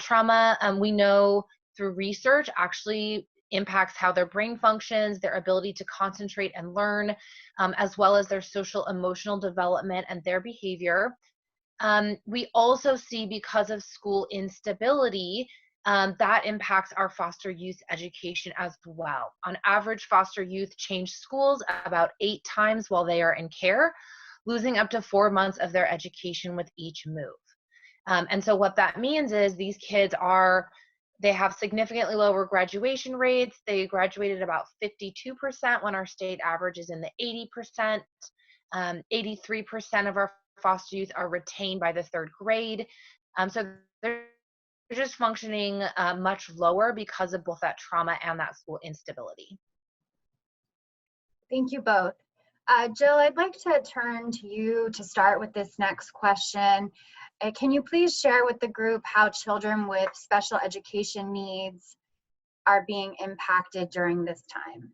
trauma, we know through research, actually impacts how their brain functions, their ability to concentrate and learn, as well as their social emotional development and their behavior. We also see, because of school instability, that impacts our foster youth education as well. On average, foster youth change schools about 8 times while they are in care, losing up to 4 months of their education with each move. And so what that means is these kids they have significantly lower graduation rates. They graduated about 52% when our state average is in the 80%. 83% of our foster youth are retained by the 3rd grade. So they're just functioning much lower because of both that trauma and that school instability. Thank you both. Jill, I'd like to turn to you to start with this next question. Can you please share with the group how children with special education needs are being impacted during this time?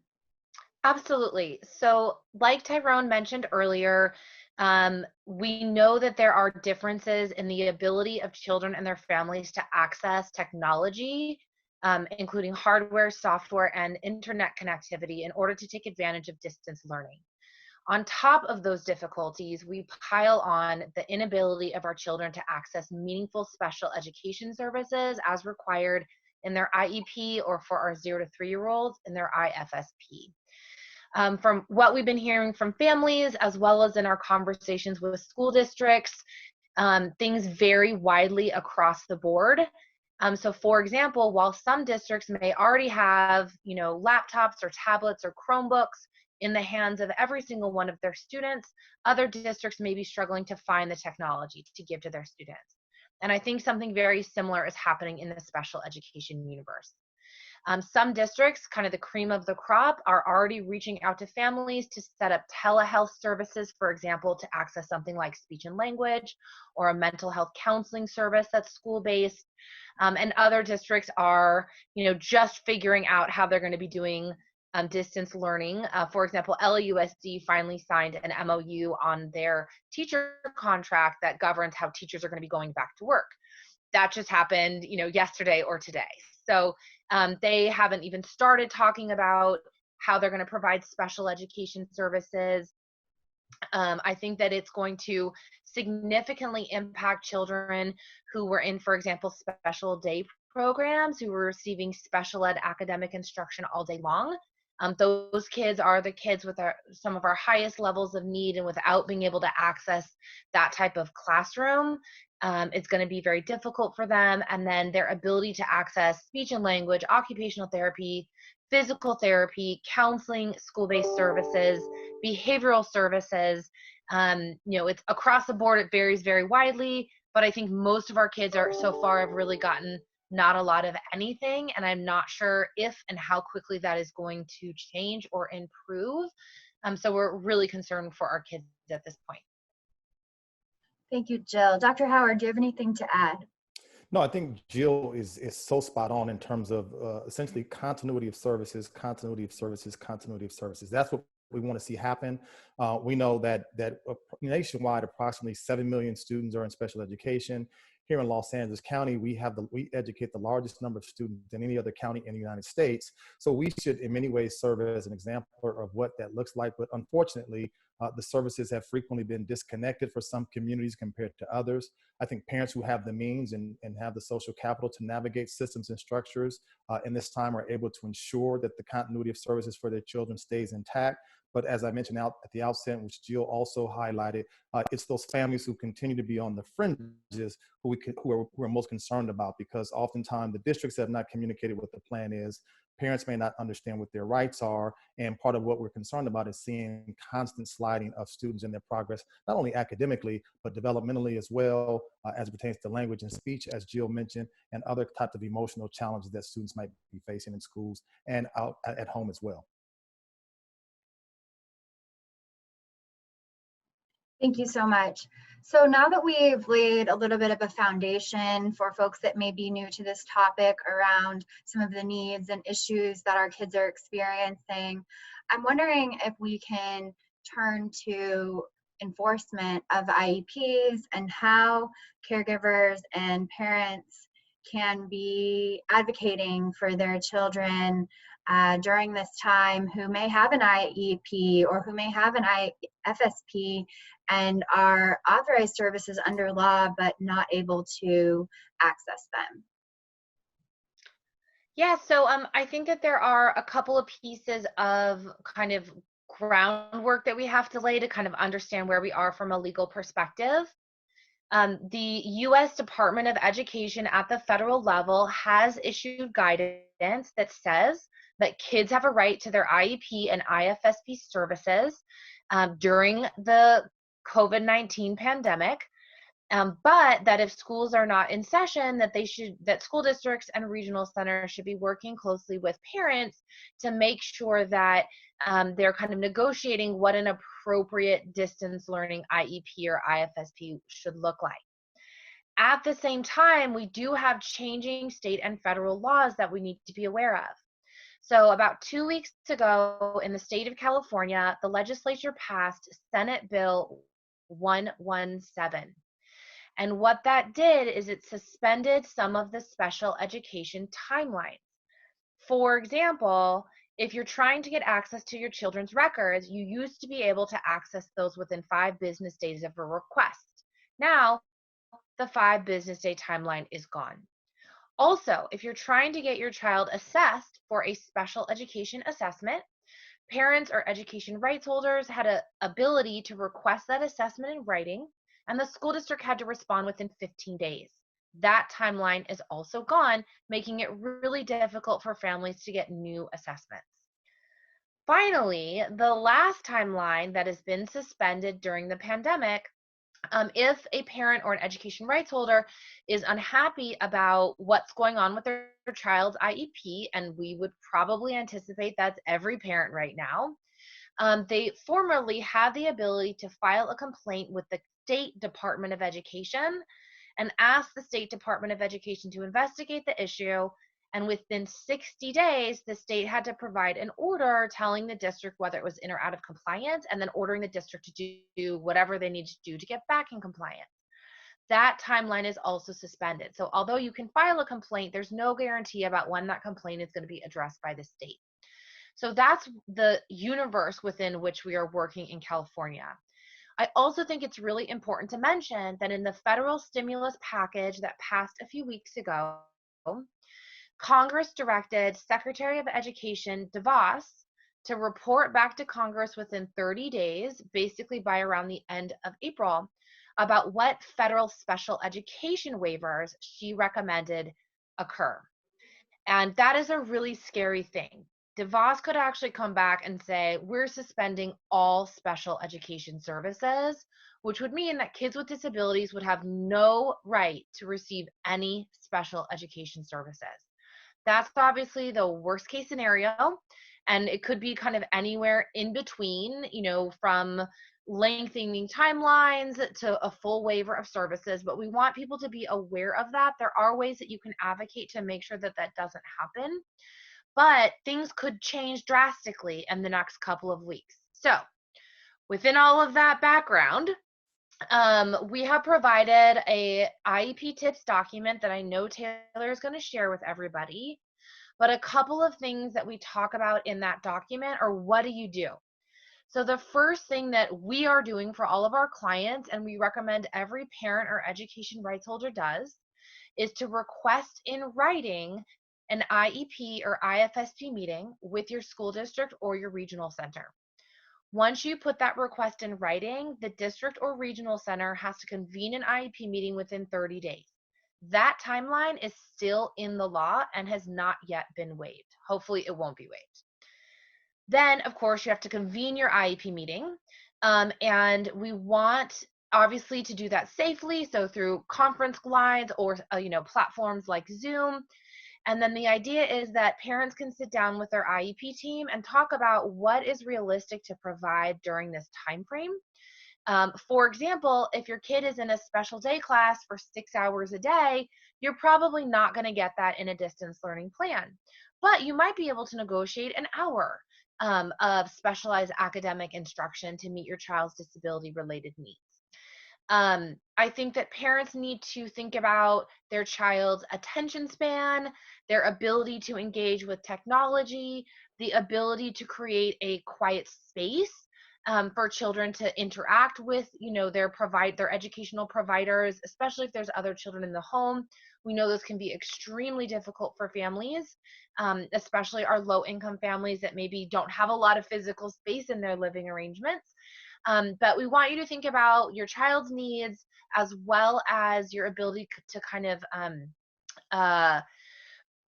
Absolutely. So like Tyrone mentioned earlier, we know that there are differences in the ability of children and their families to access technology, including hardware, software, and internet connectivity in order to take advantage of distance learning. On top of those difficulties, we pile on the inability of our children to access meaningful special education services as required in their IEP, or for our 0 to 3-year-olds in their IFSP. From what we've been hearing from families, as well as in our conversations with school districts, things vary widely across the board. So for example, while some districts may already have, laptops or tablets or Chromebooks in the hands of every single one of their students, other districts may be struggling to find the technology to give to their students. And I think something very similar is happening in the special education universe. Some districts, kind of the cream of the crop, are already reaching out to families to set up telehealth services, for example, to access something like speech and language or a mental health counseling service that's school-based. And other districts are, just figuring out how they're going to be doing distance learning. For example, LAUSD finally signed an MOU on their teacher contract that governs how teachers are going to be going back to work. That just happened, yesterday or today. So they haven't even started talking about how they're going to provide special education services. I think that it's going to significantly impact children who were in, for example, special day programs, who were receiving special ed academic instruction all day long. Those kids are the kids with some of our highest levels of need, and without being able to access that type of classroom, it's going to be very difficult for them. And then their ability to access speech and language, occupational therapy, physical therapy, counseling, school-based services, behavioral services, it's across the board. It varies very widely, but I think most of our kids so far have really gotten not a lot of anything, and I'm not sure if and how quickly that is going to change or improve. So we're really concerned for our kids at this point. Thank you, Jill. Dr. Howard, do you have anything to add? No, I think Jill is so spot on in terms of essentially continuity of services. That's what we want to see happen. We know that nationwide, approximately 7 million students are in special education. Here in Los Angeles County, we educate the largest number of students than any other county in the United States. So we should in many ways serve as an example of what that looks like. But unfortunately, the services have frequently been disconnected for some communities compared to others. I think parents who have the means and have the social capital to navigate systems and structures in this time are able to ensure that the continuity of services for their children stays intact. But as I mentioned at the outset, which Jill also highlighted, it's those families who continue to be on the fringes who we're most concerned about, because oftentimes the districts have not communicated what the plan is. Parents may not understand what their rights are. And part of what we're concerned about is seeing constant sliding of students in their progress, not only academically, but developmentally as well, as it pertains to language and speech, as Jill mentioned, and other types of emotional challenges that students might be facing in schools and out at home as well. Thank you so much. So now that we've laid a little bit of a foundation for folks that may be new to this topic around some of the needs and issues that our kids are experiencing, I'm wondering if we can turn to enforcement of IEPs and how caregivers and parents can be advocating for their children during this time who may have an IEP or who may have an FSP and are authorized services under law but not able to access them? Yeah, so I think that there are a couple of pieces of kind of groundwork that we have to lay to kind of understand where we are from a legal perspective. The U.S. Department of Education at the federal level has issued guidance that says that kids have a right to their IEP and IFSP services during the COVID-19 pandemic. But that if schools are not in session, that school districts and regional centers should be working closely with parents to make sure that they're kind of negotiating what an appropriate distance learning IEP or IFSP should look like. At the same time, we do have changing state and federal laws that we need to be aware of. So about 2 weeks ago in the state of California, the legislature passed Senate Bill 117. And what that did is it suspended some of the special education timelines. For example, if you're trying to get access to your children's records, you used to be able to access those within 5 business days of a request. Now, the 5 business day timeline is gone. Also, if you're trying to get your child assessed for a special education assessment, parents or education rights holders had an ability to request that assessment in writing, and the school district had to respond within 15 days. That timeline is also gone, making it really difficult for families to get new assessments. Finally, the last timeline that has been suspended during the pandemic, if a parent or an education rights holder is unhappy about what's going on with their child's IEP, and we would probably anticipate that's every parent right now, they formally have the ability to file a complaint with the State Department of Education and ask the State Department of Education to investigate the issue. And within 60 days, the state had to provide an order telling the district whether it was in or out of compliance, and then ordering the district to do whatever they need to do to get back in compliance. That timeline is also suspended. So although you can file a complaint, there's no guarantee about when that complaint is going to be addressed by the state. So that's the universe within which we are working in California. I also think it's really important to mention that in the federal stimulus package that passed a few weeks ago, Congress directed Secretary of Education DeVos to report back to Congress within 30 days, basically by around the end of April, about what federal special education waivers she recommended occur. And that is a really scary thing. DeVos could actually come back and say, we're suspending all special education services, which would mean that kids with disabilities would have no right to receive any special education services. That's obviously the worst case scenario, and it could be kind of anywhere in between, from lengthening timelines to a full waiver of services. But we want people to be aware of that. There are ways that you can advocate to make sure that that doesn't happen, but things could change drastically in the next couple of weeks. So within all of that background, we have provided a IEP tips document that I know Taylor is going to share with everybody. But a couple of things that we talk about in that document are, what do you do? So the first thing that we are doing for all of our clients, and we recommend every parent or education rights holder does, is to request in writing an IEP or IFSP meeting with your school district or your regional center. Once you put that request in writing, the district or regional center has to convene an IEP meeting within 30 days. That timeline is still in the law and has not yet been waived. Hopefully it won't be waived. Then, of course, you have to convene your IEP meeting. And we want, obviously, to do that safely. So through conference lines or, platforms like Zoom. And then the idea is that parents can sit down with their IEP team and talk about what is realistic to provide during this time frame. For example, if your kid is in a special day class for 6 hours a day, you're probably not going to get that in a distance learning plan. But you might be able to negotiate an hour of specialized academic instruction to meet your child's disability-related needs. I think that parents need to think about their child's attention span, their ability to engage with technology, the ability to create a quiet space for children to interact with, their educational providers, especially if there's other children in the home. We know this can be extremely difficult for families, especially our low-income families that maybe don't have a lot of physical space in their living arrangements. But we want you to think about your child's needs as well as your ability to kind of uh,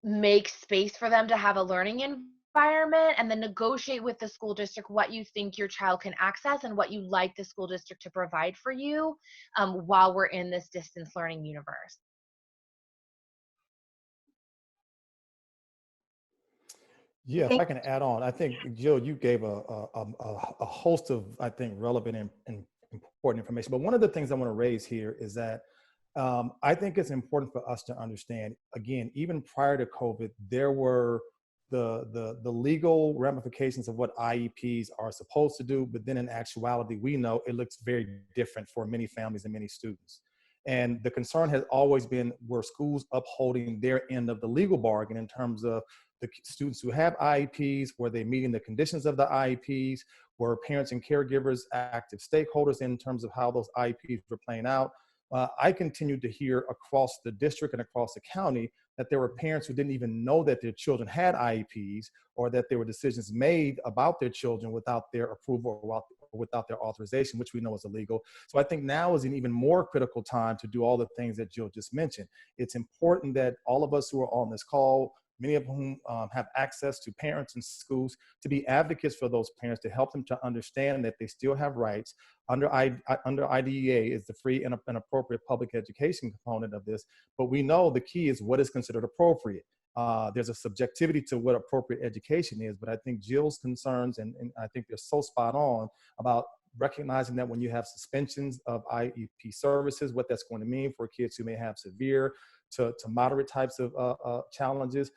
make space for them to have a learning environment, and then negotiate with the school district what you think your child can access and what you like the school district to provide for you while we're in this distance learning universe. Yeah, if Thank I can add on, I think Jill, you gave a host of, I think, relevant and important information. But one of the things I want to raise here is that I think it's important for us to understand. Again, even prior to COVID, there were the legal ramifications of what IEPs are supposed to do. But then, in actuality, we know it looks very different for many families and many students. And the concern has always been, were schools upholding their end of the legal bargain in terms of the students who have IEPs? Were they meeting the conditions of the IEPs? Were parents and caregivers active stakeholders in terms of how those IEPs were playing out? I continued to hear across the district and across the county that there were parents who didn't even know that their children had IEPs, or that there were decisions made about their children without their approval or without their authorization, which we know is illegal. So I think now is an even more critical time to do all the things that Jill just mentioned. It's important that all of us who are on this call, many of whom have access to parents and schools, to be advocates for those parents, to help them to understand that they still have rights. Under IDEA is the free and appropriate public education component of this, but we know the key is what is considered appropriate. There's a subjectivity to what appropriate education is, but I think Jill's concerns, and I think they're so spot on about recognizing that when you have suspensions of IEP services, what that's going to mean for kids who may have severe to moderate types of challenges,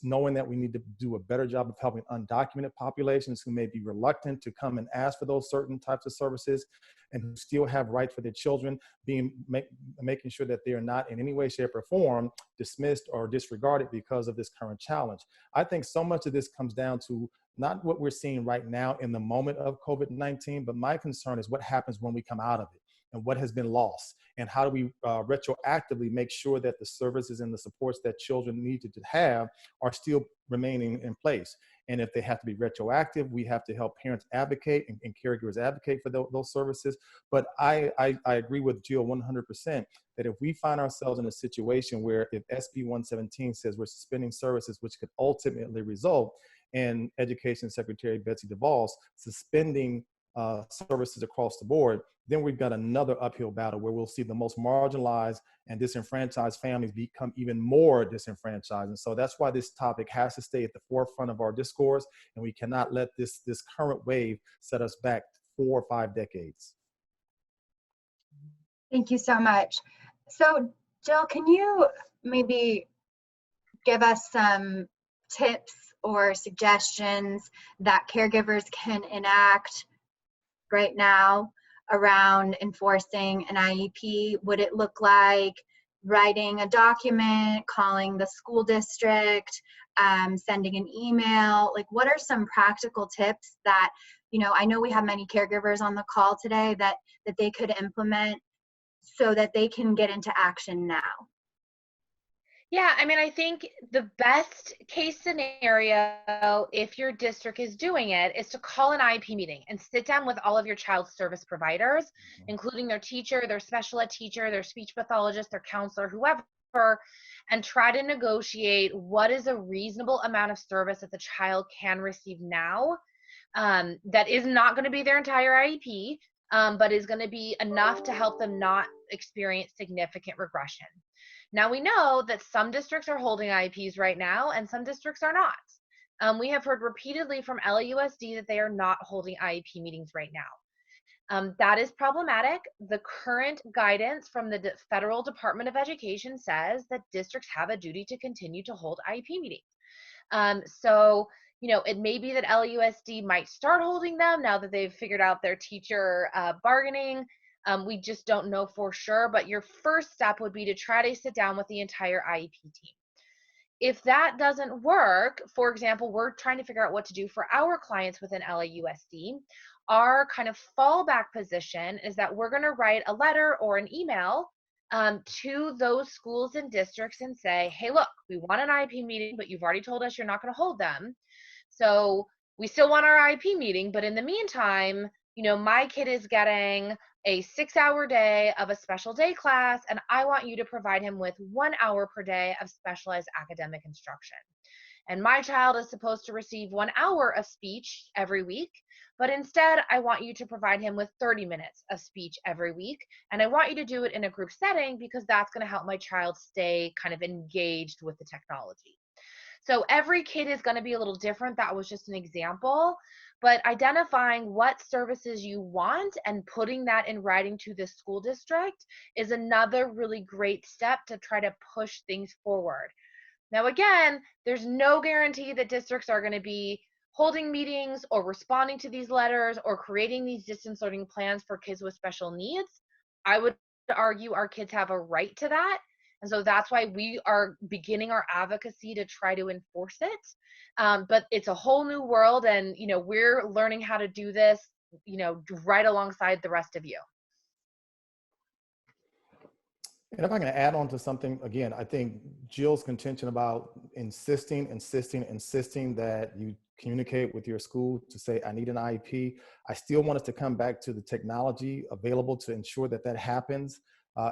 knowing that we need to do a better job of helping undocumented populations who may be reluctant to come and ask for those certain types of services and who still have rights for their children, making sure that they are not in any way, shape, or form dismissed or disregarded because of this current challenge. I think so much of this comes down to not what we're seeing right now in the moment of COVID-19, but my concern is what happens when we come out of it and what has been lost, and how do we retroactively make sure that the services and the supports that children need to have are still remaining in place. And if they have to be retroactive, we have to help parents advocate and caregivers advocate for those services. But I agree with Jill 100% that if we find ourselves in a situation where, if SB 117 says we're suspending services, which could ultimately result in Education Secretary Betsy DeVos suspending services across the board, then we've got another uphill battle where we'll see the most marginalized and disenfranchised families become even more disenfranchised. And so that's why this topic has to stay at the forefront of our discourse, and we cannot let this current wave set us back 4 or 5 decades. Thank you so much. So Jill, can you maybe give us some tips or suggestions that caregivers can enact right now around enforcing an IEP? Would it look like writing a document, calling the school district, sending an email? Like, what are some practical tips that, I know we have many caregivers on the call today that they could implement so that they can get into action now? Yeah, I mean, I think the best case scenario, if your district is doing it, is to call an IEP meeting and sit down with all of your child's service providers, including their teacher, their special ed teacher, their speech pathologist, their counselor, whoever, and try to negotiate what is a reasonable amount of service that the child can receive now, that is not going to be their entire IEP, but is going to be enough to help them not experience significant regression. Now, we know that some districts are holding IEPs right now and some districts are not. We have heard repeatedly from LAUSD that they are not holding IEP meetings right now. That is problematic. The current guidance from the Federal Department of Education says that districts have a duty to continue to hold IEP meetings. So, it may be that LAUSD might start holding them now that they've figured out their teacher bargaining. We just don't know for sure, but your first step would be to try to sit down with the entire IEP team. If that doesn't work, for example, we're trying to figure out what to do for our clients within LAUSD. Our kind of fallback position is that we're going to write a letter or an email to those schools and districts and say, hey, look, we want an IEP meeting, but you've already told us you're not going to hold them. So we still want our IEP meeting, but in the meantime, my kid is getting a 6-hour day of a special day class, and I want you to provide him with 1 hour per day of specialized academic instruction. And my child is supposed to receive 1 hour of speech every week, but instead I want you to provide him with 30 minutes of speech every week. And I want you to do it in a group setting because that's going to help my child stay kind of engaged with the technology. So every kid is going to be a little different. That was just an example, but identifying what services you want and putting that in writing to the school district is another really great step to try to push things forward. Now, again, there's no guarantee that districts are going to be holding meetings or responding to these letters or creating these distance learning plans for kids with special needs. I would argue our kids have a right to that. And so that's why we are beginning our advocacy to try to enforce it. But it's a whole new world, and we're learning how to do this, right alongside the rest of you. And if I can add on to something, again, I think Jill's contention about insisting that you communicate with your school to say, I need an IEP. I still want us to come back to the technology available to ensure that that happens.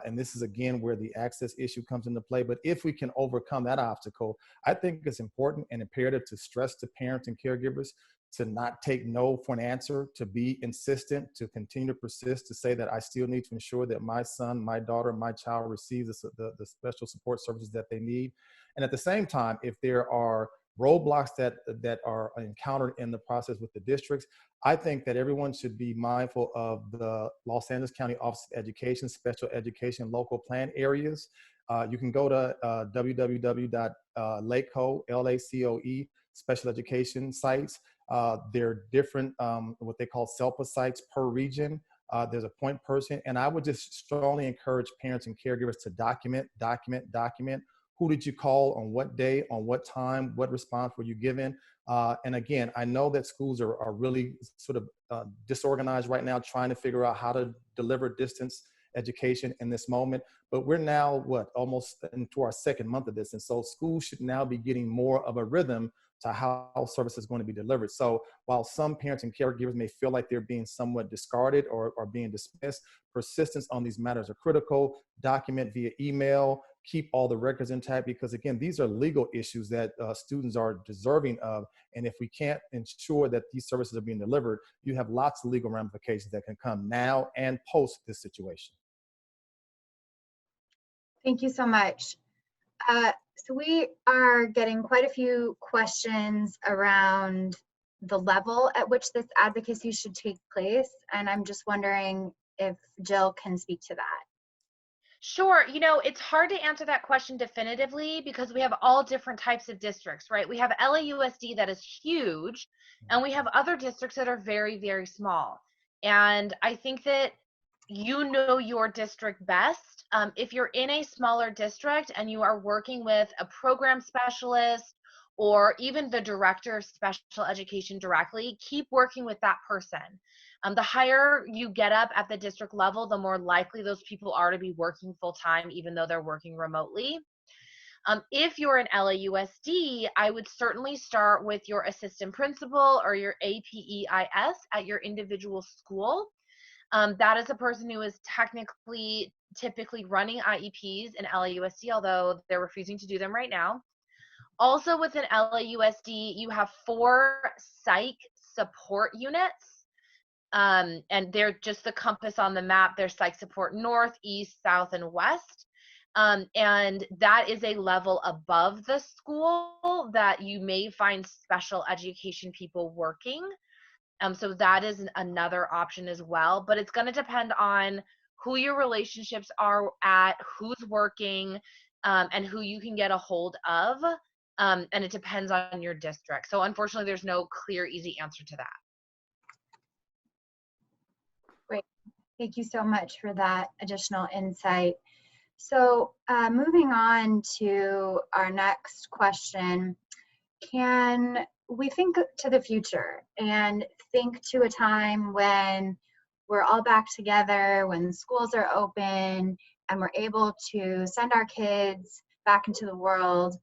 And this is, again, where the access issue comes into play. But if we can overcome that obstacle, I think it's important and imperative to stress to parents and caregivers to not take no for an answer, to be insistent, to continue to persist, to say that I still need to ensure that my son, my daughter, my child receives the special support services that they need. And at the same time, if there are roadblocks that are encountered in the process with the districts, I think that everyone should be mindful of the Los Angeles County Office of Education, Special Education Local Plan areas. You can go to www.LACOE, L-A-C-O-E, special education sites. There are different, what they call SELPA sites per region. There's a point person, and I would just strongly encourage parents and caregivers to document. Who did you call, on what day, on what time, what response were you given? And again, I know that schools are really sort of disorganized right now, trying to figure out how to deliver distance education in this moment. But we're now, almost into our second month of this. And so schools should now be getting more of a rhythm to how service is going to be delivered. So while some parents and caregivers may feel like they're being somewhat discarded or being dismissed, persistence on these matters are critical. Document via email, keep all the records intact, because again, these are legal issues that students are deserving of. And if we can't ensure that these services are being delivered, you have lots of legal ramifications that can come now and post this situation. Thank you so much. So we are getting quite a few questions around the level at which this advocacy should take place. And I'm just wondering if Jill can speak to that. Sure. It's hard to answer that question definitively because we have all different types of districts, right? We have LAUSD that is huge, and we have other districts that are very, very small. And I think that your district best. If you're in a smaller district and you are working with a program specialist or even the director of special education directly, keep working with that person. The higher you get up at the district level, the more likely those people are to be working full time, even though they're working remotely. If you're an LAUSD, I would certainly start with your assistant principal or your APEIS at your individual school. That is a person who is typically running IEPs in LAUSD, although they're refusing to do them right now. Also within LAUSD, you have 4 psych support units. And they're just the compass on the map. There's psych support north, east, south, and west. And that is a level above the school that you may find special education people working. So that is another option as well, but it's going to depend on who your relationships are at, who's working, and who you can get a hold of. And it depends on your district. So unfortunately, there's no clear, easy answer to that. Great. Thank you so much for that additional insight. So moving on to our next question, can we think to the future and think to a time when we're all back together, when schools are open, and we're able to send our kids back into the world?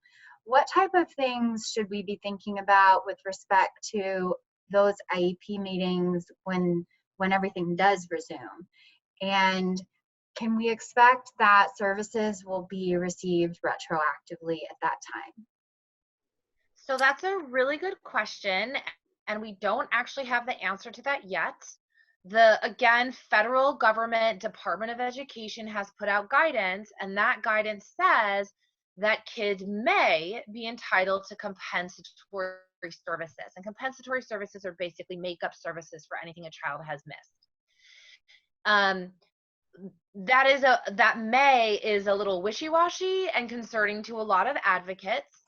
What type of things should we be thinking about with respect to those IEP meetings when everything does resume? And can we expect that services will be received retroactively at that time? So that's a really good question, and we don't actually have the answer to that yet. Again, federal government Department of Education has put out guidance, and that guidance says that kids may be entitled to compensatory services. And compensatory services are basically make-up services for anything a child has missed. Um, that may is a little wishy-washy and concerning to a lot of advocates.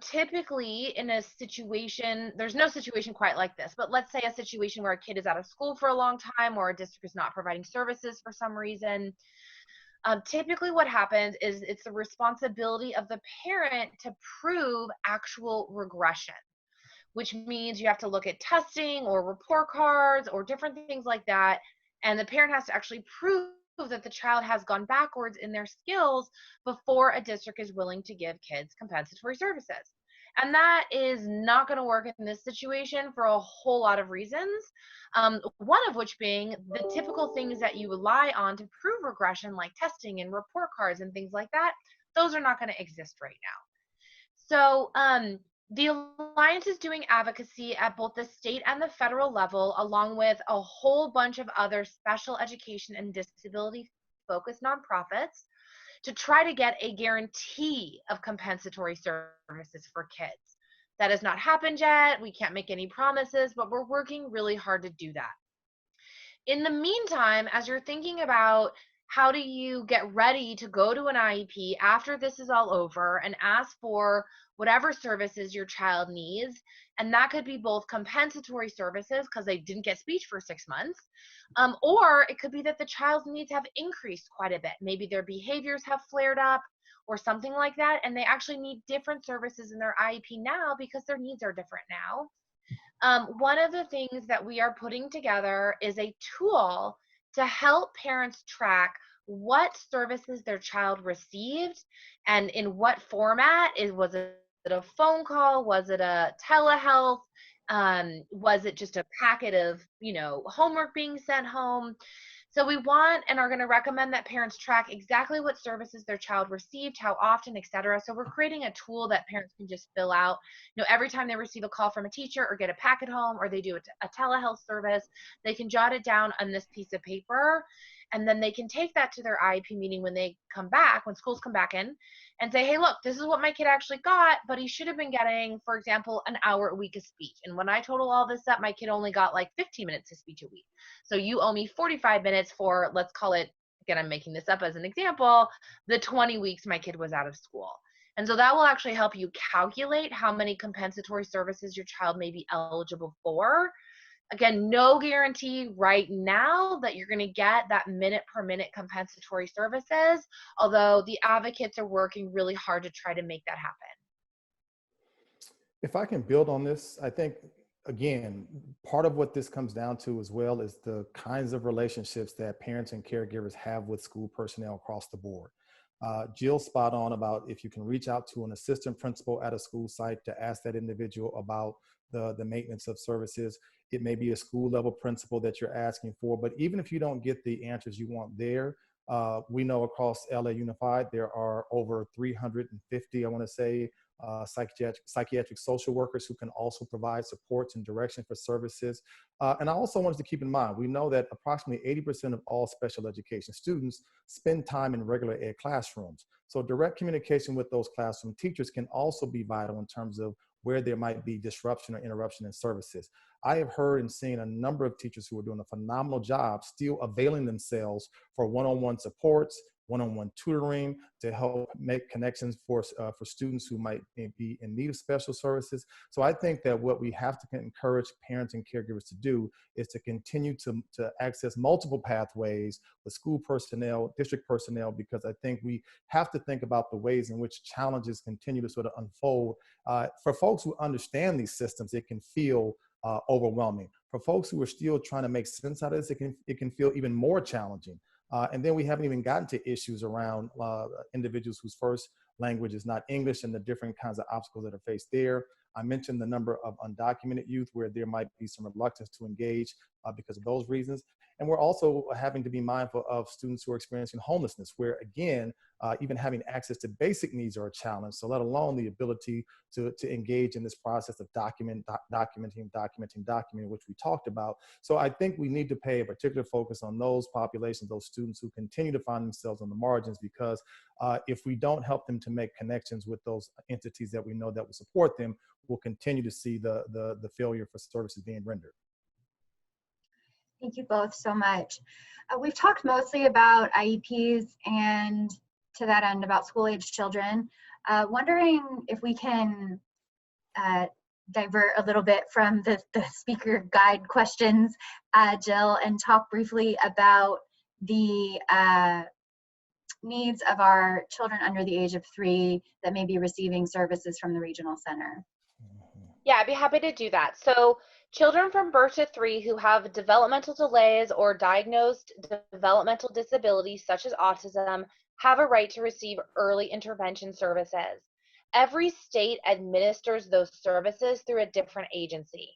Typically in a situation, there's no situation quite like this, but let's say a situation where a kid is out of school for a long time or a district is not providing services for some reason. Typically what happens is it's the responsibility of the parent to prove actual regression, which means you have to look at testing or report cards or different things like that. And the parent has to actually prove that the child has gone backwards in their skills before a district is willing to give kids compensatory services. And that is not going to work in this situation for a whole lot of reasons. One of which being the typical things that you rely on to prove regression, like testing and report cards and things like that, those are not going to exist right now. So the Alliance is doing advocacy at both the state and the federal level, along with a whole bunch of other special education and disability focused nonprofits, to try to get a guarantee of compensatory services for kids. That has not happened yet. We can't make any promises, but we're working really hard to do that. In the meantime, as you're thinking about how do you get ready to go to an IEP after this is all over and ask for whatever services your child needs, and that could be both compensatory services because they didn't get speech for 6 months, or it could be that the child's needs have increased quite a bit. Maybe their behaviors have flared up or something like that, and they actually need different services in their IEP now because their needs are different now. One of the things that we are putting together is a tool to help parents track what services their child received and in what format. Was it a phone call? Was it a telehealth? Was it just a packet of, homework being sent home? So we want and are going to recommend that parents track exactly what services their child received, how often, et cetera. So we're creating a tool that parents can just fill out. Every time they receive a call from a teacher or get a packet home or they do a telehealth service, they can jot it down on this piece of paper. And then they can take that to their IEP meeting when they come back, when schools come back in, and say, hey, look, this is what my kid actually got, but he should have been getting, for example, an hour a week of speech. And when I total all this up, my kid only got like 15 minutes of speech a week. So you owe me 45 minutes for, let's call it, again, I'm making this up as an example, the 20 weeks my kid was out of school. And so that will actually help you calculate how many compensatory services your child may be eligible for. Again, no guarantee right now that you're going to get that minute per minute compensatory services, although the advocates are working really hard to try to make that happen. If I can build on this, I think, again, part of what this comes down to as well is the kinds of relationships that parents and caregivers have with school personnel across the board. Jill's spot on about if you can reach out to an assistant principal at a school site to ask that individual about the maintenance of services. It may be a school level principal that you're asking for, but even if you don't get the answers you want there, we know across LA Unified, there are over 350, I want to say, psychiatric social workers who can also provide supports and direction for services. And I also wanted to keep in mind, we know that approximately 80% of all special education students spend time in regular ed classrooms. So direct communication with those classroom teachers can also be vital in terms of where there might be disruption or interruption in services. I have heard and seen a number of teachers who are doing a phenomenal job still availing themselves for one-on-one supports, one-on-one tutoring to help make connections for students who might be in need of special services. So I think that what we have to encourage parents and caregivers to do is to continue to access multiple pathways with school personnel, district personnel, because I think we have to think about the ways in which challenges continue to sort of unfold. For folks who understand these systems, it can feel overwhelming. For folks who are still trying to make sense out of this, it can feel even more challenging. And then we haven't even gotten to issues around individuals whose first language is not English and the different kinds of obstacles that are faced there. I mentioned the number of undocumented youth where there might be some reluctance to engage because of those reasons. And we're also having to be mindful of students who are experiencing homelessness, where again, even having access to basic needs are a challenge. So let alone the ability to engage in this process of documenting, which we talked about. So I think we need to pay a particular focus on those populations, those students who continue to find themselves on the margins, because if we don't help them to make connections with those entities that we know that will support them, we'll continue to see the failure for services being rendered. Thank you both so much. We've talked mostly about IEPs and to that end about school-aged children. Wondering if we can divert a little bit from the speaker guide questions, Jill, and talk briefly about the needs of our children under the age of 3 that may be receiving services from the regional center. Yeah, I'd be happy to do that. So children from birth to 3 who have developmental delays or diagnosed developmental disabilities such as autism have a right to receive early intervention services. Every state administers those services through a different agency.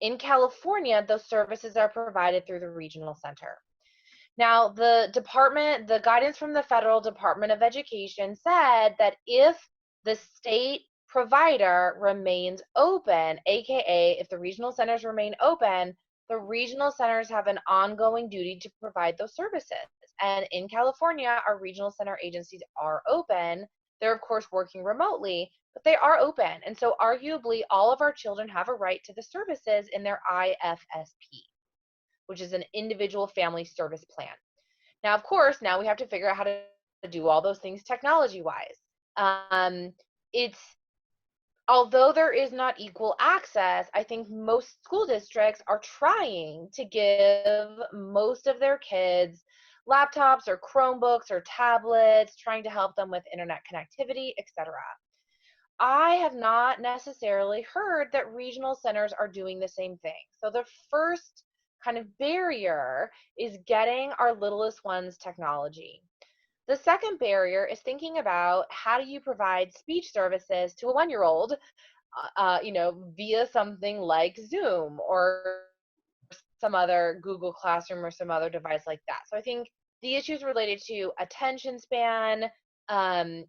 In California, those services are provided through the regional center. Now, the guidance from the Federal Department of Education said that if the state provider remains open, aka if the regional centers remain open, the regional centers have an ongoing duty to provide those services. And in California, our regional center agencies are open. They're of course working remotely, but they are open. And so arguably all of our children have a right to the services in their IFSP, which is an individual family service plan. Now, of course, now we have to figure out how to do all those things technology-wise. Although there is not equal access, I think most school districts are trying to give most of their kids laptops or Chromebooks or tablets, trying to help them with internet connectivity, etc. I have not necessarily heard that regional centers are doing the same thing. So the first kind of barrier is getting our littlest ones technology. The second barrier is thinking about how do you provide speech services to a 1-year-old, via something like Zoom or some other Google Classroom or some other device like that. So I think the issues related to attention span, trying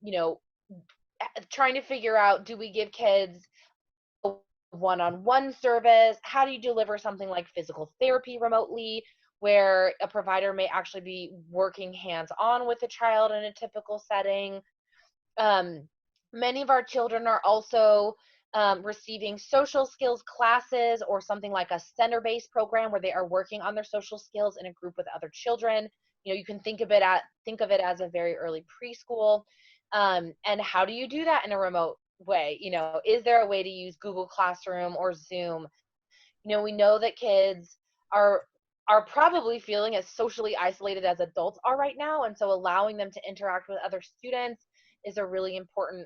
to figure out, do we give kids a one-on-one service? How do you deliver something like physical therapy remotely, where a provider may actually be working hands-on with a child in a typical setting? Many of our children are also receiving social skills classes or something like a center-based program where they are working on their social skills in a group with other children. You can think of it as a very early preschool. And how do you do that in a remote way? Is there a way to use Google Classroom or Zoom? We know that kids are probably feeling as socially isolated as adults are right now, and so allowing them to interact with other students is a really important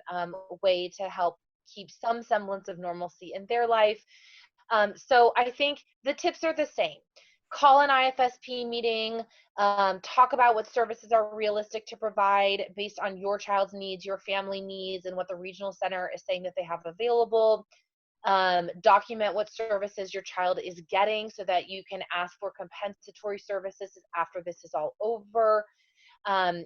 way to help keep some semblance of normalcy in their life. So I think the tips are the same. Call an IFSP meeting, talk about what services are realistic to provide based on your child's needs, your family needs, and what the regional center is saying that they have available. Document what services your child is getting so that you can ask for compensatory services after this is all over. And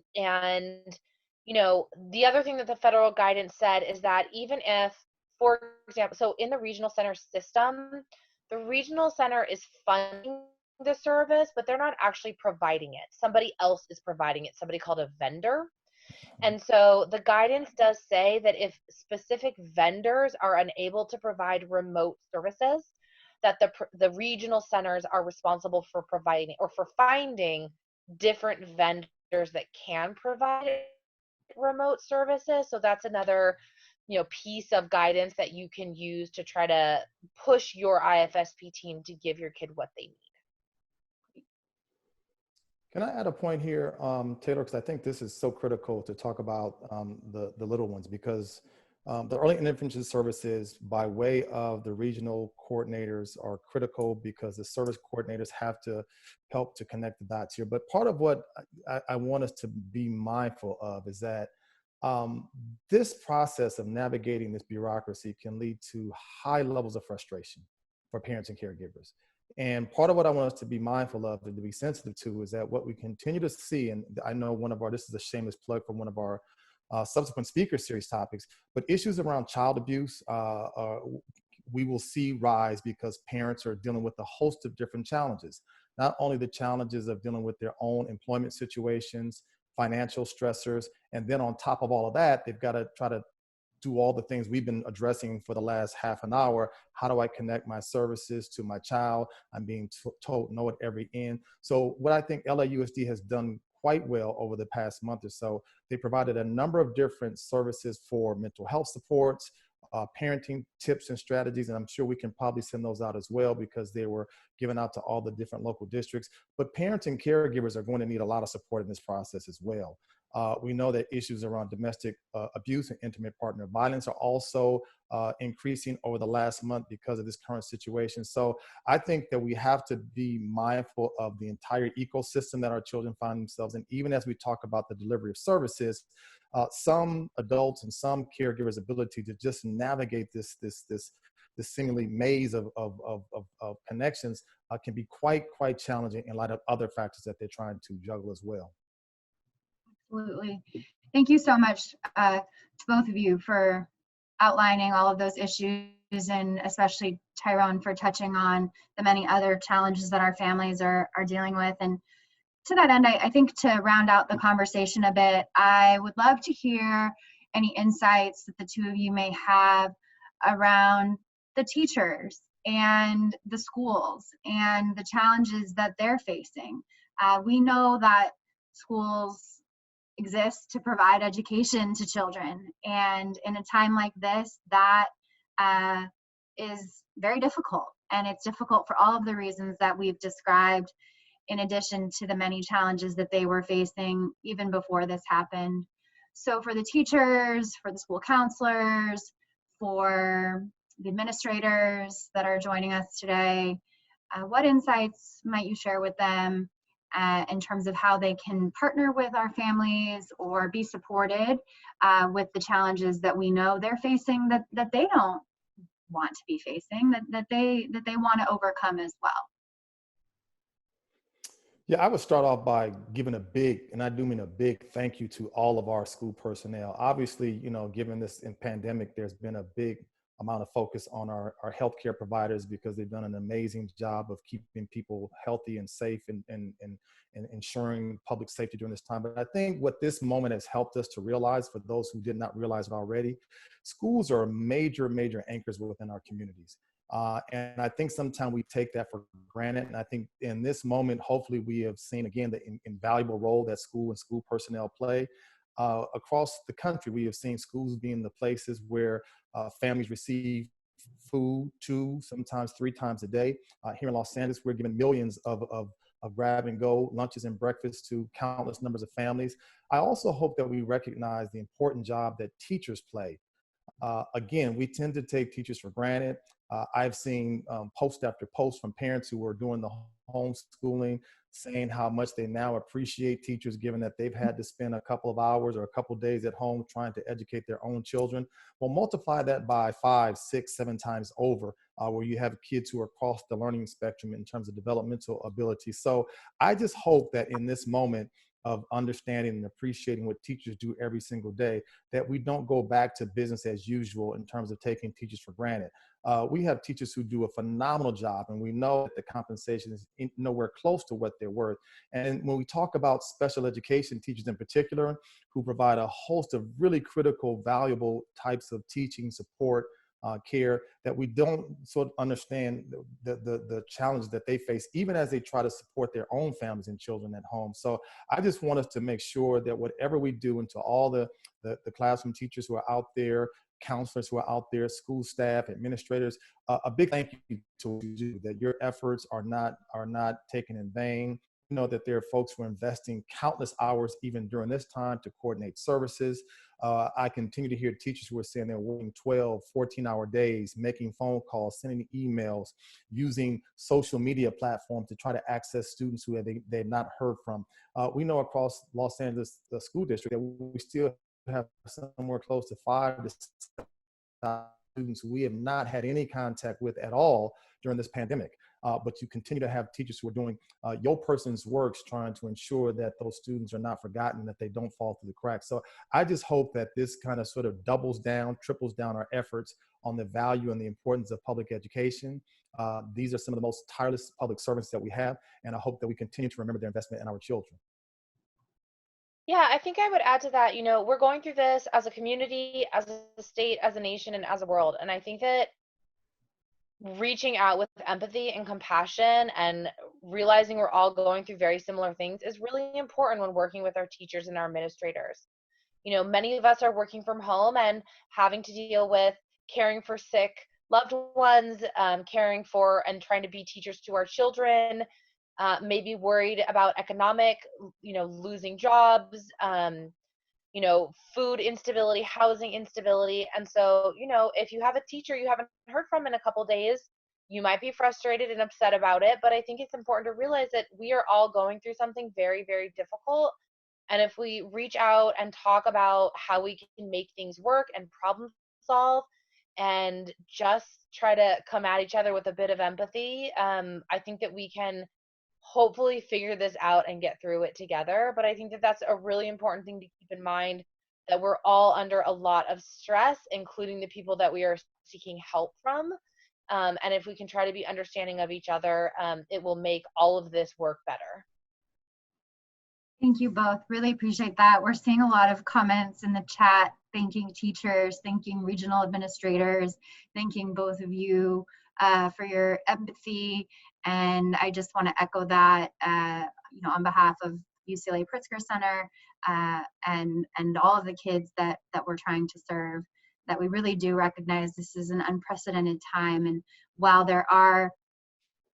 the other thing that the federal guidance said is that even if, for example, so in the regional center system, the regional center is funding the service, but they're not actually providing it. Somebody else is providing it, somebody called a vendor. And so the guidance does say that if specific vendors are unable to provide remote services, that the regional centers are responsible for providing or for finding different vendors that can provide remote services. So that's another, piece of guidance that you can use to try to push your IFSP team to give your kid what they need. Can I add a point here, Taylor? Because I think this is so critical to talk about the little ones, because the early intervention services by way of the regional coordinators are critical, because the service coordinators have to help to connect the dots here. But part of what I want us to be mindful of is that this process of navigating this bureaucracy can lead to high levels of frustration for parents and caregivers. And part of what I want us to be mindful of and to be sensitive to is that what we continue to see, and I know this is a shameless plug for one of our subsequent speaker series topics, but issues around child abuse, we will see rise because parents are dealing with a host of different challenges. Not only the challenges of dealing with their own employment situations, financial stressors, and then on top of all of that, they've got to try to do all the things we've been addressing for the last half an hour. How do I connect my services to my child? I'm being told no at every end. So what I think LAUSD has done quite well over the past month or so, they provided a number of different services for mental health supports, parenting tips and strategies, and I'm sure we can probably send those out as well because they were given out to all the different local districts. But parents and caregivers are going to need a lot of support in this process as well. We know that issues around domestic abuse and intimate partner violence are also increasing over the last month because of this current situation. So I think that we have to be mindful of the entire ecosystem that our children find themselves in. Even as we talk about the delivery of services, some adults and some caregivers' ability to just navigate this seemingly maze of connections can be quite challenging in light of other factors that they're trying to juggle as well. Absolutely. Thank you so much to both of you for outlining all of those issues, and especially Tyrone for touching on the many other challenges that our families are dealing with. And to that end, I think to round out the conversation a bit, I would love to hear any insights that the two of you may have around the teachers and the schools and the challenges that they're facing. We know that schools exist to provide education to children, and in a time like this, that is very difficult, and it's difficult for all of the reasons that we've described, in addition to the many challenges that they were facing even before this happened. So for the teachers, for the school counselors, for the administrators that are joining us today, what insights might you share with them in terms of how they can partner with our families or be supported with the challenges that we know they're facing, that they don't want to be facing, that they want to overcome as well? Yeah, I would start off by giving a big, and I do mean a big, thank you to all of our school personnel. Obviously, given this pandemic, there's been a big amount of focus on our healthcare providers because they've done an amazing job of keeping people healthy and safe and ensuring public safety during this time. But I think what this moment has helped us to realize, for those who did not realize it already, schools are major anchors within our communities. And I think sometimes we take that for granted. And I think in this moment, hopefully we have seen again the invaluable role that school and school personnel play. Across the country, we have seen schools being the places where families receive food 2, sometimes 3 times a day. Here in Los Angeles, we're giving millions of grab and go lunches and breakfasts to countless numbers of families. I also hope that we recognize the important job that teachers play. Again, we tend to take teachers for granted. I've seen post after post from parents who are doing the homeschooling saying how much they now appreciate teachers, given that they've had to spend a couple of hours or a couple of days at home trying to educate their own children. Well, multiply that by 5, 6, 7 times over, where you have kids who are across the learning spectrum in terms of developmental ability. So I just hope that in this moment of understanding and appreciating what teachers do every single day, that we don't go back to business as usual in terms of taking teachers for granted. We have teachers who do a phenomenal job, and we know that the compensation is nowhere close to what they're worth. And when we talk about special education teachers in particular, who provide a host of really critical, valuable types of teaching support care, that we don't sort of understand the challenges that they face, even as they try to support their own families and children at home. So I just want us to make sure that whatever we do, and to all the classroom teachers who are out there, counselors who are out there, school staff, administrators, a big thank you to you, that your efforts are not taken in vain. You know that there are folks who are investing countless hours even during this time to coordinate services. I continue to hear teachers who are saying they're working 12, 14-hour days, making phone calls, sending emails, using social media platforms to try to access students who they've not heard from. We know across Los Angeles, the school district, that we still have somewhere close to 5 to 6 students we have not had any contact with at all during this pandemic. But you continue to have teachers who are doing your person's works, trying to ensure that those students are not forgotten, that they don't fall through the cracks. So I just hope that this kind of sort of doubles down, triples down our efforts on the value and the importance of public education. These are some of the most tireless public servants that we have, and I hope that we continue to remember their investment in our children. Yeah, I think I would add to that, we're going through this as a community, as a state, as a nation, and as a world. And I think that reaching out with empathy and compassion and realizing we're all going through very similar things is really important when working with our teachers and our administrators. Many of us are working from home and having to deal with caring for sick loved ones, caring for and trying to be teachers to our children, maybe worried about economic, losing jobs, food instability, housing instability. And so, if you have a teacher you haven't heard from in a couple days, you might be frustrated and upset about it. But I think it's important to realize that we are all going through something very, very difficult. And if we reach out and talk about how we can make things work and problem solve and just try to come at each other with a bit of empathy, I think that we can hopefully figure this out and get through it together. But I think that that's a really important thing to keep in mind, that we're all under a lot of stress, including the people that we are seeking help from. And if we can try to be understanding of each other, it will make all of this work better. Thank you both. Really appreciate that. We're seeing a lot of comments in the chat, thanking teachers, thanking regional administrators, thanking both of you for your empathy. And I just want to echo that, on behalf of UCLA Pritzker Center and all of the kids that we're trying to serve, that we really do recognize this is an unprecedented time. And while there are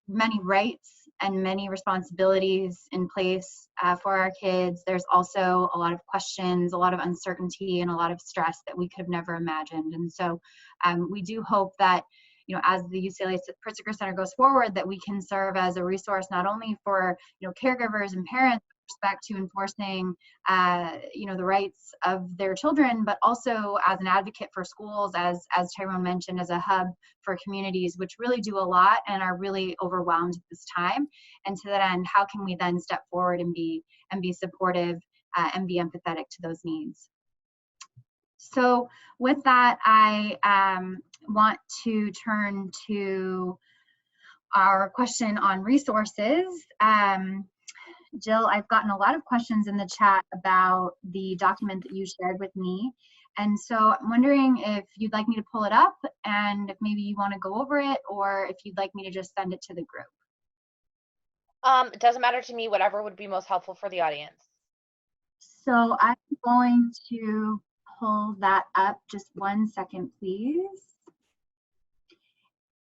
many rights and many responsibilities in place for our kids, there's also a lot of questions, a lot of uncertainty, and a lot of stress that we could have never imagined. And so we do hope that, as the UCLA Pritzker Center goes forward, that we can serve as a resource not only for, caregivers and parents with respect to enforcing, the rights of their children, but also as an advocate for schools, as Tyrone mentioned, as a hub for communities, which really do a lot and are really overwhelmed at this time. And to that end, how can we then step forward and be supportive and be empathetic to those needs? So with that, I want to turn to our question on resources. Jill, I've gotten a lot of questions in the chat about the document that you shared with me. And so I'm wondering if you'd like me to pull it up, and if maybe you want to go over it, or if you'd like me to just send it to the group. It doesn't matter to me, whatever would be most helpful for the audience. So I'm going to pull that up. Just 1 second, please.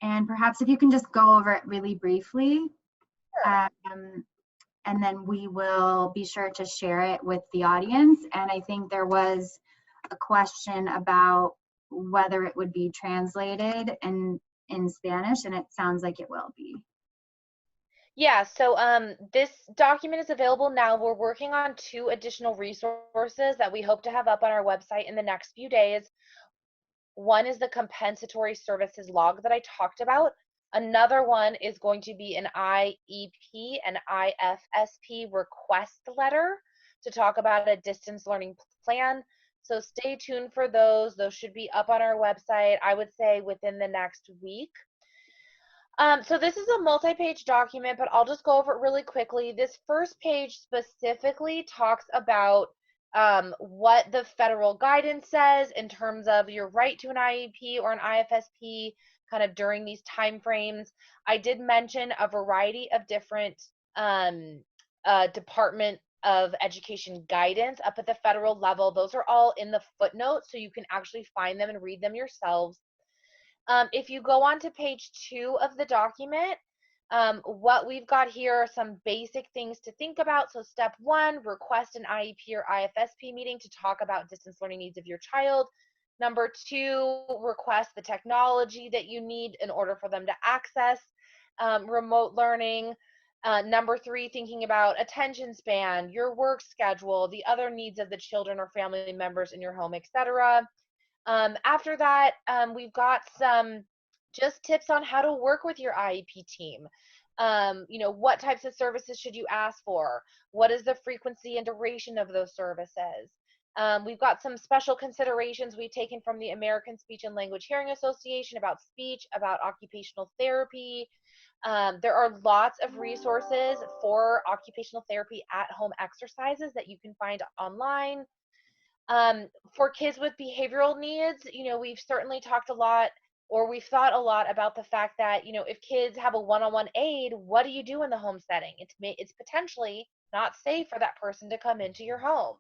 And perhaps if you can just go over it really briefly. Sure. And then we will be sure to share it with the audience. And I think there was a question about whether it would be translated in Spanish, and it sounds like it will be. Yeah, so this document is available now. We're working on 2 additional resources that we hope to have up on our website in the next few days. One is the compensatory services log that I talked about. Another one is going to be an IEP and IFSP request letter to talk about a distance learning plan. So stay tuned for those. Those should be up on our website, I would say, within the next week. So this is a multi-page document, but I'll just go over it really quickly. This first page specifically talks about what the federal guidance says in terms of your right to an IEP or an IFSP kind of during these time frames. I did mention a variety of different Department of Education guidance up at the federal level. Those are all in the footnotes, so you can actually find them and read them yourselves. If you go on to page 2 of the document, what we've got here are some basic things to think about. So step 1, request an IEP or IFSP meeting to talk about distance learning needs of your child. Number 2, request the technology that you need in order for them to access remote learning. Number 3, thinking about attention span, your work schedule, the other needs of the children or family members in your home, etc. After that, we've got some just tips on how to work with your IEP team. What types of services should you ask for? What is the frequency and duration of those services? We've got some special considerations we've taken from the American Speech and Language Hearing Association about speech, about occupational therapy. There are lots of resources for occupational therapy at home exercises that you can find online. For kids with behavioral needs, we've certainly talked a lot, or we've thought a lot about the fact that, if kids have a one-on-one aid, what do you do in the home setting? It's potentially not safe for that person to come into your home.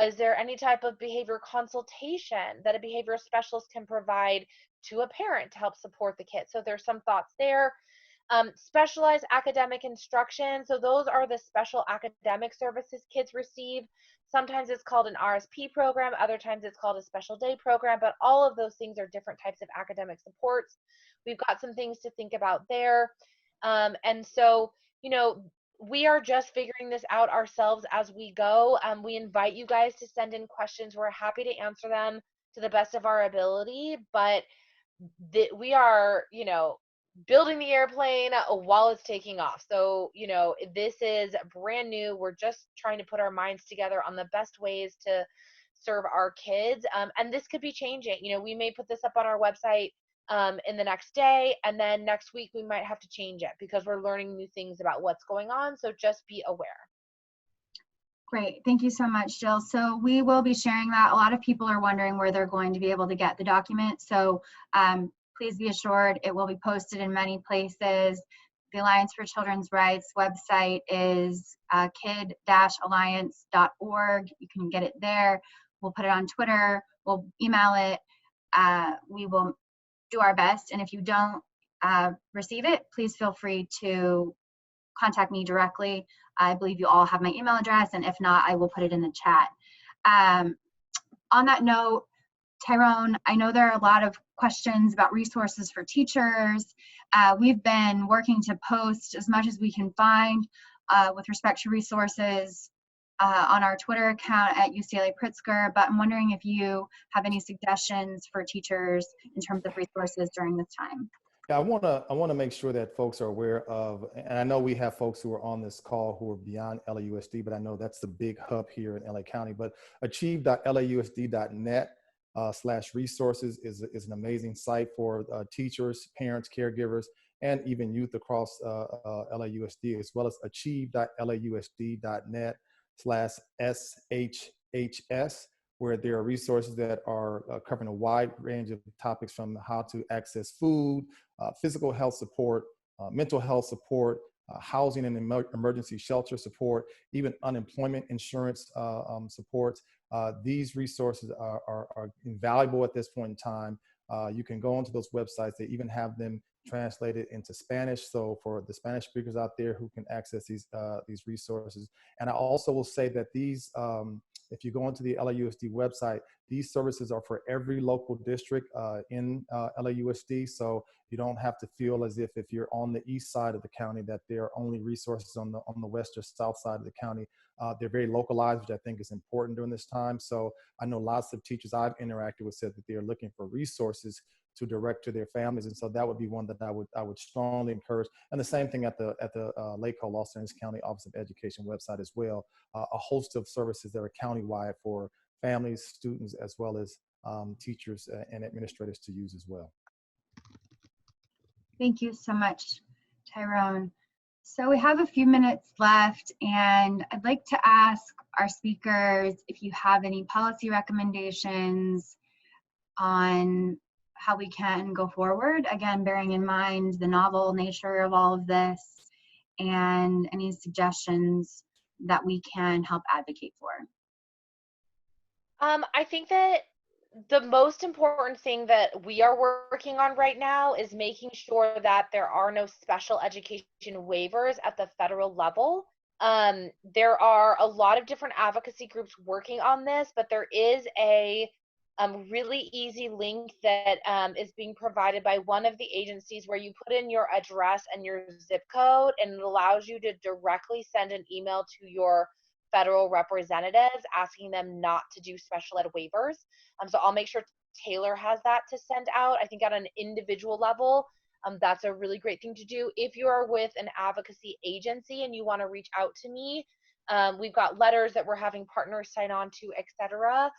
Is there any type of behavior consultation that a behavioral specialist can provide to a parent to help support the kid? So there's some thoughts there. Specialized academic instruction. So those are the special academic services kids receive. Sometimes it's called an RSP program, other times it's called a special day program, but all of those things are different types of academic supports. We've got some things to think about there. And so, we are just figuring this out ourselves as we go. We invite you guys to send in questions. We're happy to answer them to the best of our ability, but we are, building the airplane while it's taking off. So, this is brand new. We're just trying to put our minds together on the best ways to serve our kids. And this could be changing. We may put this up on our website in the next day, and then next week we might have to change it because we're learning new things about what's going on. So just be aware. Great, thank you so much, Jill. So we will be sharing that. A lot of people are wondering where they're going to be able to get the document. So please be assured it will be posted in many places. The Alliance for Children's Rights website is kid-alliance.org. You can get it there. We'll put it on Twitter. We'll email it. We will do our best. And if you don't receive it, please feel free to contact me directly. I believe you all have my email address, and if not, I will put it in the chat. On that note, Tyrone, I know there are a lot of questions about resources for teachers. We've been working to post as much as we can find with respect to resources on our Twitter account at UCLA Pritzker, but I'm wondering if you have any suggestions for teachers in terms of resources during this time. Yeah, I want to make sure that folks are aware of, and I know we have folks who are on this call who are beyond LAUSD, but I know that's the big hub here in LA County. But achieve.lausd.net/resources is an amazing site for teachers, parents, caregivers, and even youth across LAUSD, as well as achieve.lausd.net/SHHS, where there are resources that are covering a wide range of topics, from how to access food, physical health support, mental health support, housing and emergency shelter support, even unemployment insurance supports. These resources are invaluable at this point in time. You can go onto those websites. They even have them translated into Spanish. So for the Spanish speakers out there who can access these resources. And I also will say that these, if you go onto the LAUSD website, these services are for every local district in LAUSD. So you don't have to feel as if you're on the east side of the county that there are only resources on the west or south side of the county. They're very localized, which I think is important during this time. So I know lots of teachers I've interacted with said that they're looking for resources to direct to their families, and so that would be one that I would strongly encourage. And the same thing at the LACO, Los Angeles County Office of Education website as well. A host of services that are countywide for families, students, as well as teachers and administrators to use as well. Thank you so much, Tyrone. So we have a few minutes left, and I'd like to ask our speakers if you have any policy recommendations on how we can go forward. Again, bearing in mind the novel nature of all of this and any suggestions that we can help advocate for. I think that the most important thing that we are working on right now is making sure that there are no special education waivers at the federal level. There are a lot of different advocacy groups working on this, but there is a really easy link that is being provided by one of the agencies where you put in your address and your zip code, and it allows you to directly send an email to your federal representatives asking them not to do special ed waivers. So I'll make sure Taylor has that to send out. I think at an individual level, that's a really great thing to do. If you are with an advocacy agency and you want to reach out to me, we've got letters that we're having partners sign on to, etc.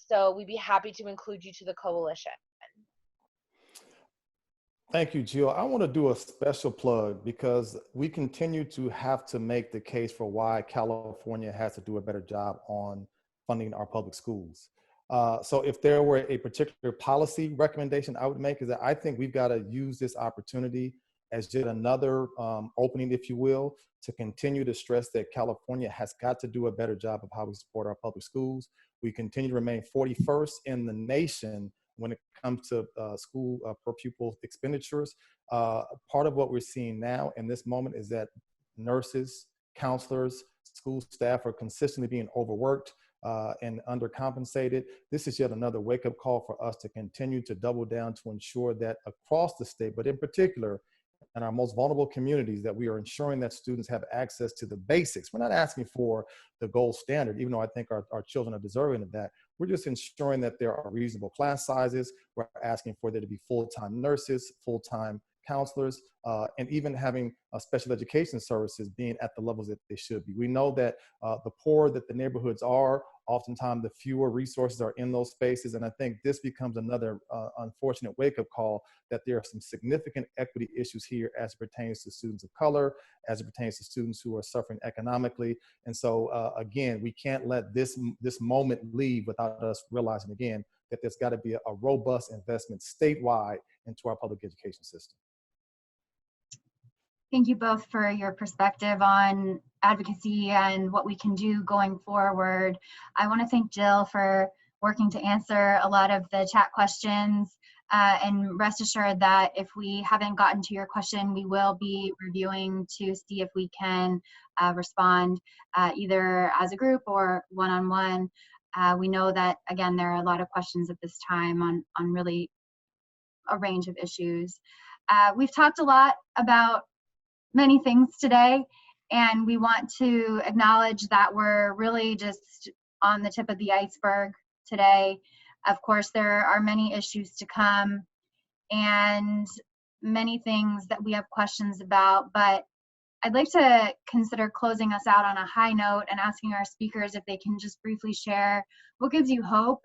So we'd be happy to include you to the coalition. Thank you, Jill. I want to do a special plug because we continue to have to make the case for why California has to do a better job on funding our public schools. So if there were a particular policy recommendation I would make is that I think we've got to use this opportunity as yet another opening, if you will, to continue to stress that California has got to do a better job of how we support our public schools. We continue to remain 41st in the nation when it comes to school per pupil expenditures. Part of what we're seeing now in this moment is that nurses, counselors, school staff are consistently being overworked and undercompensated. This is yet another wake-up call for us to continue to double down to ensure that across the state, but in particular in our most vulnerable communities, that we are ensuring that students have access to the basics. We're not asking for the gold standard, even though I think our children are deserving of that. We're just ensuring that there are reasonable class sizes. We're asking for there to be full-time nurses, full-time counselors, and even having special education services being at the levels that they should be. We know that the poorer that the neighborhoods are, oftentimes the fewer resources are in those spaces. And I think this becomes another unfortunate wake-up call that there are some significant equity issues here as it pertains to students of color, as it pertains to students who are suffering economically. And so again, we can't let this moment leave without us realizing again that there's got to be a robust investment statewide into our public education system. Thank you both for your perspective on advocacy and what we can do going forward. I want to thank Jill for working to answer a lot of the chat questions. And rest assured that if we haven't gotten to your question, we will be reviewing to see if we can respond either as a group or one-on-one. We know that, again, there are a lot of questions at this time on really a range of issues. We've talked a lot about many things today, and we want to acknowledge that we're really just on the tip of the iceberg today. Of course, there are many issues to come and many things that we have questions about, but I'd like to consider closing us out on a high note and asking our speakers if they can just briefly share what gives you hope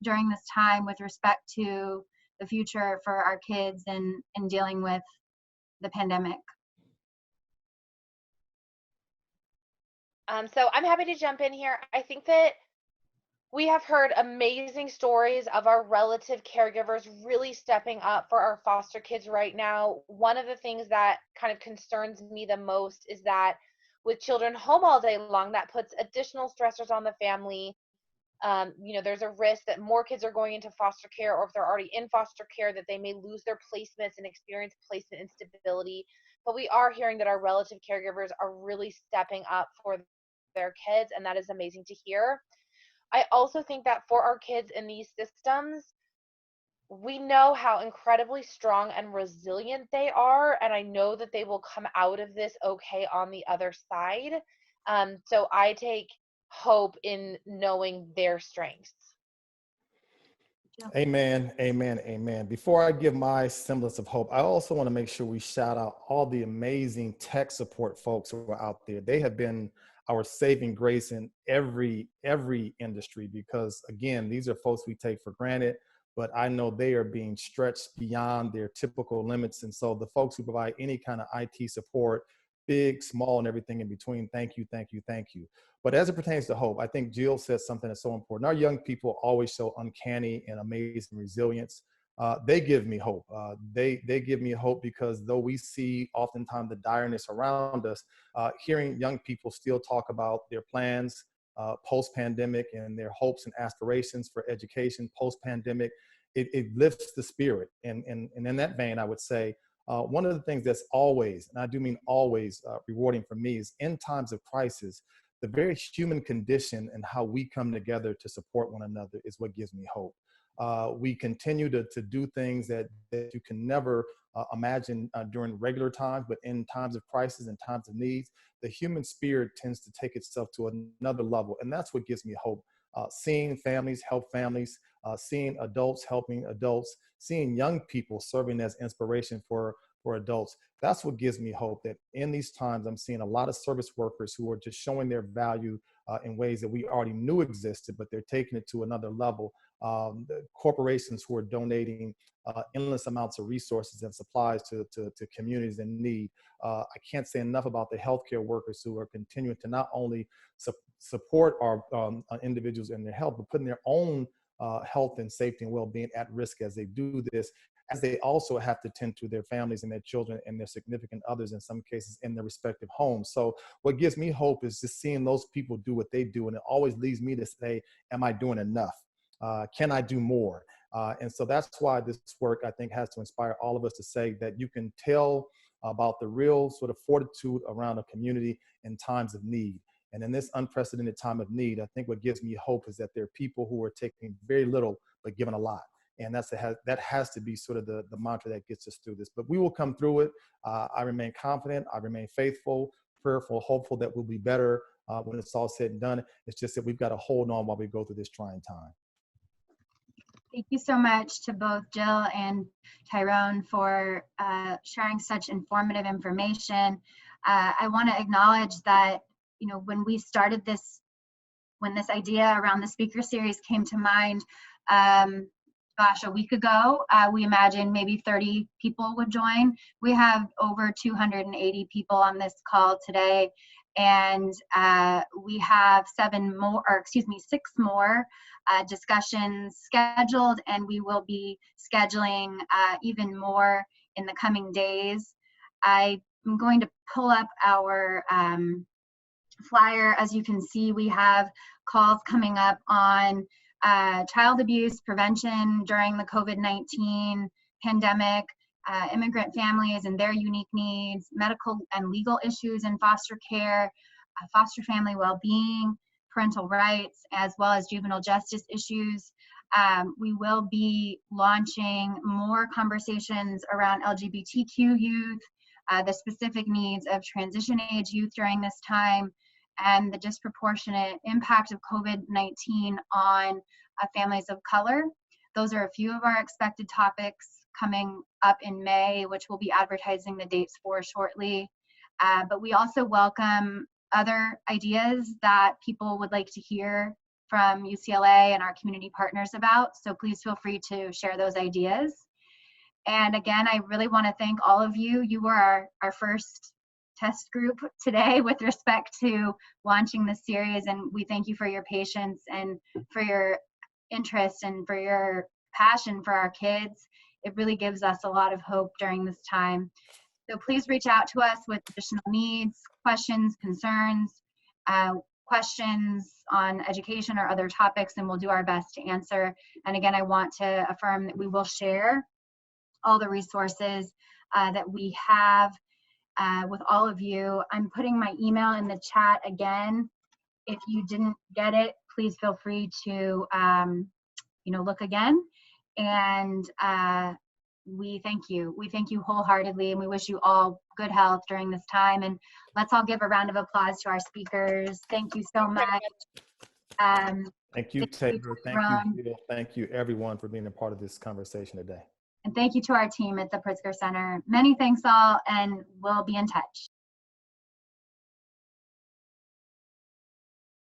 during this time with respect to the future for our kids and dealing with the pandemic. So I'm happy to jump in here. I think that we have heard amazing stories of our relative caregivers really stepping up for our foster kids right now. One of the things that kind of concerns me the most is that with children home all day long, that puts additional stressors on the family. There's a risk that more kids are going into foster care, or if they're already in foster care, that they may lose their placements and experience placement instability. But we are hearing that our relative caregivers are really stepping up for their kids, and that is amazing to hear. I also think that for our kids in these systems, we know how incredibly strong and resilient they are, and I know that they will come out of this okay on the other side. So I take hope in knowing their strengths. Amen, amen, amen. Before I give my semblance of hope, I also want to make sure we shout out all the amazing tech support folks who are out there. They have been our saving grace in every industry, because again, these are folks we take for granted, but I know they are being stretched beyond their typical limits. And so the folks who provide any kind of IT support, big, small, and everything in between, thank you, thank you, thank you. But as it pertains to hope, I think Jill said something that's so important. Our young people always show uncanny and amazing resilience. They give me hope. They give me hope because though we see oftentimes the direness around us, hearing young people still talk about their plans post-pandemic and their hopes and aspirations for education post-pandemic, it lifts the spirit. And in that vein, I would say, one of the things that's always, and I do mean always, rewarding for me is in times of crisis, the very human condition and how we come together to support one another is what gives me hope. We continue to do things that you can never imagine during regular times, but in times of crisis and times of needs, the human spirit tends to take itself to another level. And that's what gives me hope. Seeing families help families, seeing adults helping adults, seeing young people serving as inspiration for adults. That's what gives me hope, that in these times, I'm seeing a lot of service workers who are just showing their value in ways that we already knew existed, but they're taking it to another level. The corporations who are donating endless amounts of resources and supplies to communities in need. I can't say enough about the healthcare workers who are continuing to not only support our individuals in their health, but putting their own health and safety and well-being at risk as they do this, as they also have to tend to their families and their children and their significant others, in some cases in their respective homes. So what gives me hope is just seeing those people do what they do. And it always leads me to say, am I doing enough? Can I do more? And so that's why this work, I think, has to inspire all of us to say that you can tell about the real sort of fortitude around a community in times of need. And in this unprecedented time of need, I think what gives me hope is that there are people who are taking very little but giving a lot. And that has to be sort of the mantra that gets us through this. But we will come through it. I remain confident. I remain faithful, prayerful, hopeful that we'll be better when it's all said and done. It's just that we've got to hold on while we go through this trying time. Thank you so much to both Jill and Tyrone for sharing such informative information. I want to acknowledge that, you know, when we started this, when this idea around the speaker series came to mind, a week ago, we imagined maybe 30 people would join. We have over 280 people on this call today, and we have 6 more discussions scheduled, and we will be scheduling even more in the coming days. I'm going to pull up our flyer. As you can see, we have calls coming up on child abuse prevention during the COVID-19 pandemic, immigrant families and their unique needs, medical and legal issues in foster care, foster family well-being, parental rights, as well as juvenile justice issues. We will be launching more conversations around LGBTQ youth, the specific needs of transition age youth during this time, and the disproportionate impact of COVID-19 on families of color. Those are a few of our expected topics coming up in May, which we'll be advertising the dates for shortly. But we also welcome other ideas that people would like to hear from UCLA and our community partners about. So please feel free to share those ideas. And again, I really want to thank all of you. You were our first test group today with respect to launching this series, and we thank you for your patience and for your interest and for your passion for our kids. It really gives us a lot of hope during this time. So please reach out to us with additional needs, questions, concerns, questions on education or other topics, and we'll do our best to answer. And again, I want to affirm that we will share all the resources that we have with all of you. I'm putting my email in the chat again. If you didn't get it, please feel free to look again. And we thank you. We thank you wholeheartedly, and we wish you all good health during this time. And let's all give a round of applause to our speakers. Thank you so much. Thank you, Taylor. Thank you, Jill. Thank you, everyone, for being a part of this conversation today. And thank you to our team at the Pritzker Center. Many thanks all, and we'll be in touch.